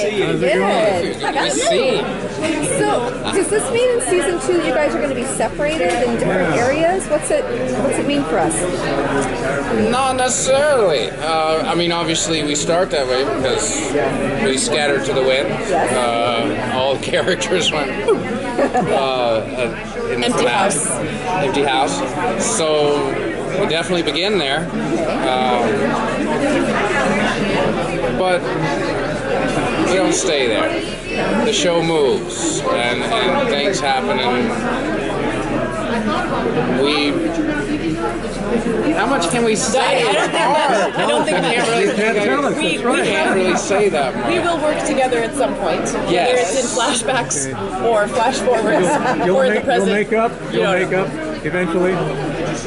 Good. I see. So, does this mean in season 2 you guys are going to be separated in different areas? What's it mean for us? Not necessarily. I mean, obviously we start that way because we scattered to the wind. Yes. All the characters went in Empty house. Empty house. So we definitely begin there. But we don't stay there. The show moves and things happen, and how much can we say? I don't think we can't really say that much. We will work together at some point. Whether Yes. it's in flashbacks or flash forwards or in the present. You'll make up eventually.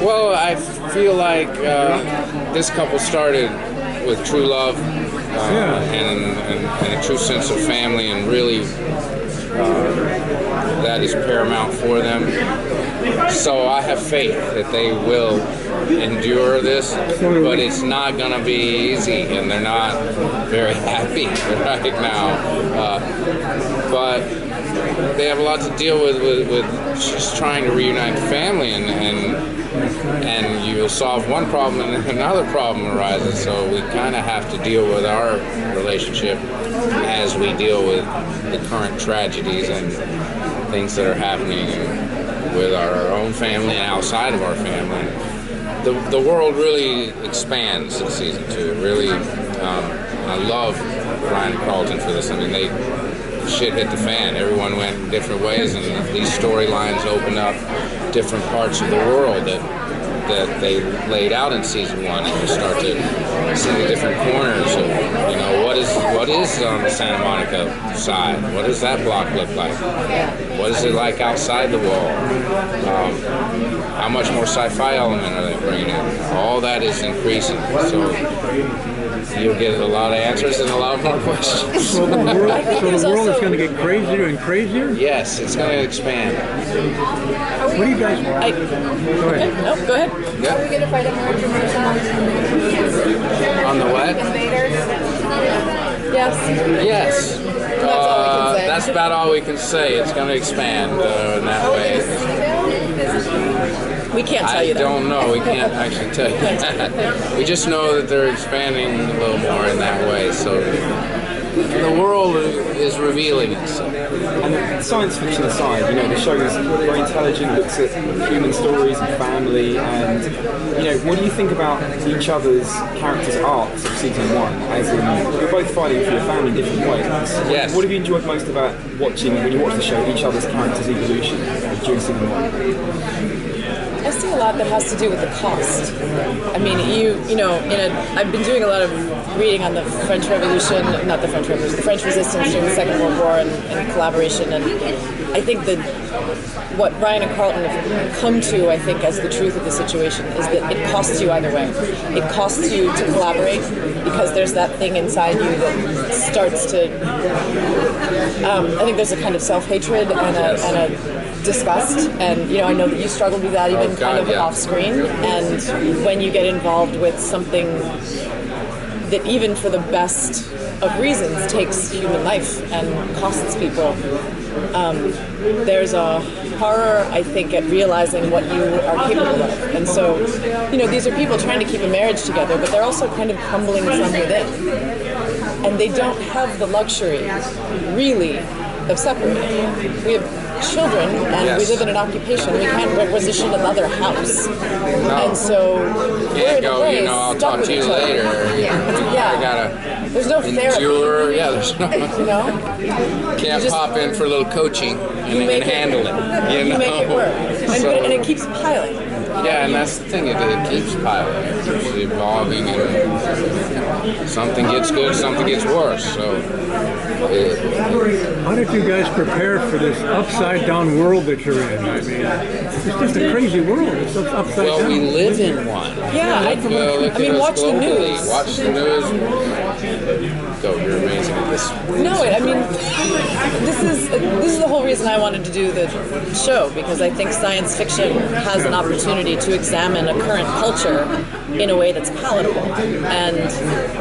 Well, I feel like this couple started with true love and a true sense of family, and really that is paramount for them. So I have faith that they will endure this, but it's not going to be easy, and they're not very happy right now. But they have a lot to deal with just trying to reunite the family, and you'll solve one problem and another problem arises. So we kind of have to deal with our relationship as we deal with the current tragedies and things that are happening with our own family and outside of our family. The world really expands in season 2. Really, I love Brian and Carlton for this. I mean, shit hit the fan. Everyone went in different ways, and these storylines opened up different parts of the world that they laid out in season 1, and you start to see the different corners of, what is on the Santa Monica side? What does that block look like? What is it like outside the wall? How much more sci-fi element are they bringing in? All that is increasing, so you'll get a lot of answers and a lot more questions. So the world is going to get crazier and crazier? Yes, it's going to expand. What do you guys want? Go ahead. No, go ahead. Yep. Are we going to fight a merger On the what? invaders? Yes. Yes. That's all we can say. That's about all we can say. It's going to expand in that way. We can't tell I you that. don't know. We can't actually tell you that. We just know that they're expanding a little more in that way. So the world is revealing itself. And science fiction aside, the show is very intelligent, looks at human stories and family, and what do you think about each other's characters' arcs of season 1? As in, you're both fighting for your family in different ways. Yes. What have you enjoyed most about watching, when you watch the show, each other's characters' evolution during season 1? I see a lot that has to do with the cost. I mean, I've been doing a lot of reading on the French Revolution, not the French Revolution, the French Resistance during the Second World War and collaboration. And I think that what Brian and Carlton have come to, I think, as the truth of the situation is that it costs you either way. It costs you to collaborate because there's that thing inside you that starts to, I think there's a kind of self-hatred and a disgust, and I know that you struggled with that even off screen, and when you get involved with something that even for the best of reasons takes human life and costs people, there's a horror, I think, at realizing what you are capable of. And so, these are people trying to keep a marriage together, but they're also kind of crumbling from within, and they don't have the luxury really of separating. We have children, and we live in an occupation. We can't requisition another house, and so we're in a way I'll stuck talk with to you each other. later. Yeah. I gotta There's no therapy. endure. Yeah, there's no. Can't just- pop in for a little coaching and make handle it. You make it work, and it keeps piling. Yeah, and that's the thing. It keeps piling. It's evolving, and something gets good, something gets worse. So. How did you guys prepare for this upside-down world that you're in? I mean, it's just a crazy world. It's upside down. Well, we live in one. Yeah, I mean, watch the news. Watch the news. Go, you're amazing at this. No, I mean, this is the whole reason I wanted to do the show, because I think science fiction has an opportunity to examine a current culture in a way that's palatable. And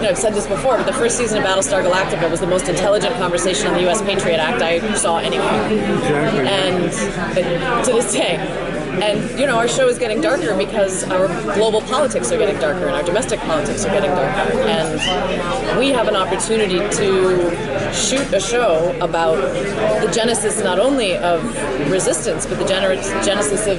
I've said this before, but the first season of Battlestar Galactica was the most intelligent conversation on the U.S. Patriot Act I saw anywhere. Exactly. And to this day. And, our show is getting darker because our global politics are getting darker and our domestic politics are getting darker. And we have an opportunity to shoot a show about the genesis not only of resistance, but the genesis of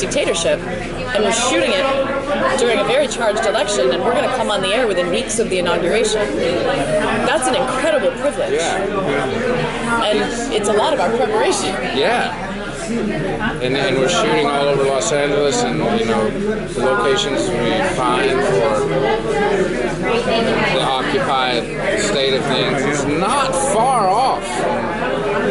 dictatorship. And we're shooting it during a very charged election, and we're going to come on the air within weeks of the inauguration. That's an incredible privilege. Yeah. And it's a lot of our preparation. Yeah. And we're shooting all over Los Angeles, and the locations we find for the occupied state of things is not far off.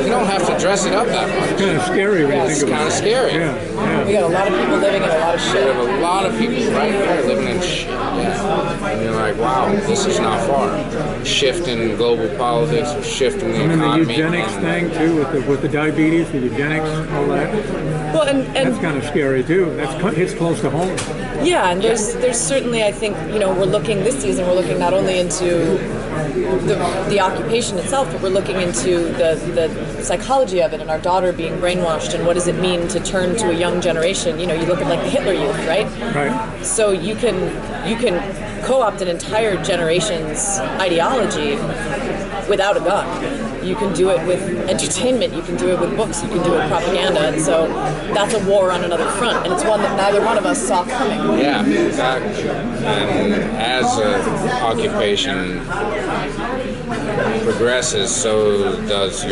You don't have to dress it up that much. It's kind of scary when you think about it. It's kind of scary. Yeah. We got a lot of people living in a lot of We shit. have a lot of people right there living in shit. Yeah. And you're like, wow, this is not far. Shift in global politics, or shift in the And then the economy. eugenics thing too, with the diabetes, the eugenics, all that. Well, and That's kind of scary too. Hits close to home. yeah, and there's certainly, I think, we're looking this season. We're looking not only into the occupation itself, but we're looking into the psychology of it, and our daughter being brainwashed, and what does it mean to turn to a young generation. You look at like the Hitler Youth, right? Right. So you can co-opt an entire generation's ideology without a gun. You can do it with entertainment, you can do it with books, you can do it with propaganda, and so that's a war on another front, and it's one that neither one of us saw coming. Yeah, exactly. And as occupation progresses, so does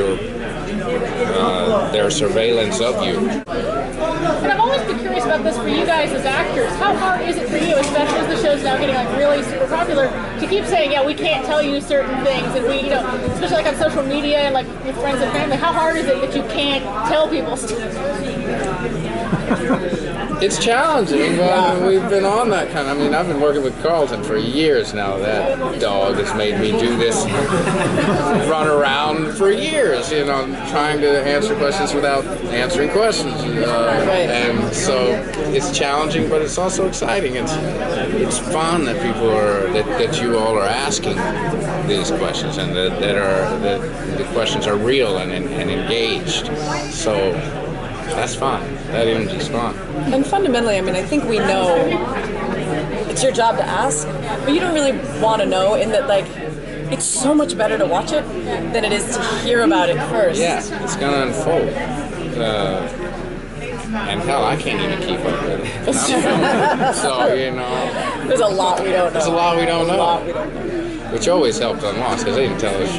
their surveillance of you. And I've always been curious about this for you guys as actors. How hard is it for you, especially as the show's now getting really super popular, to keep saying, yeah, we can't tell you certain things, and we, especially like on social media and like with friends and family, how hard is it that you can't tell people stuff? It's challenging, but we've been on that kind of, I've been working with Carlton for years now. That dog has made me do this, run around for years, trying to answer questions without answering questions. And so it's challenging, but it's also exciting. It's fun that people that you all are asking these questions, and that the questions are real and engaged. So that's fun. That energy's fun. And fundamentally, I think we know it's your job to ask, but you don't really want to know, in that, like, it's so much better to watch it than it is to hear about it first. Yeah, it's going to unfold. And hell, I can't even keep up with it. That's true. So, There's a lot we don't know. There's a lot we don't know. A lot we don't know. Which always helped on Lost, because they didn't tell us.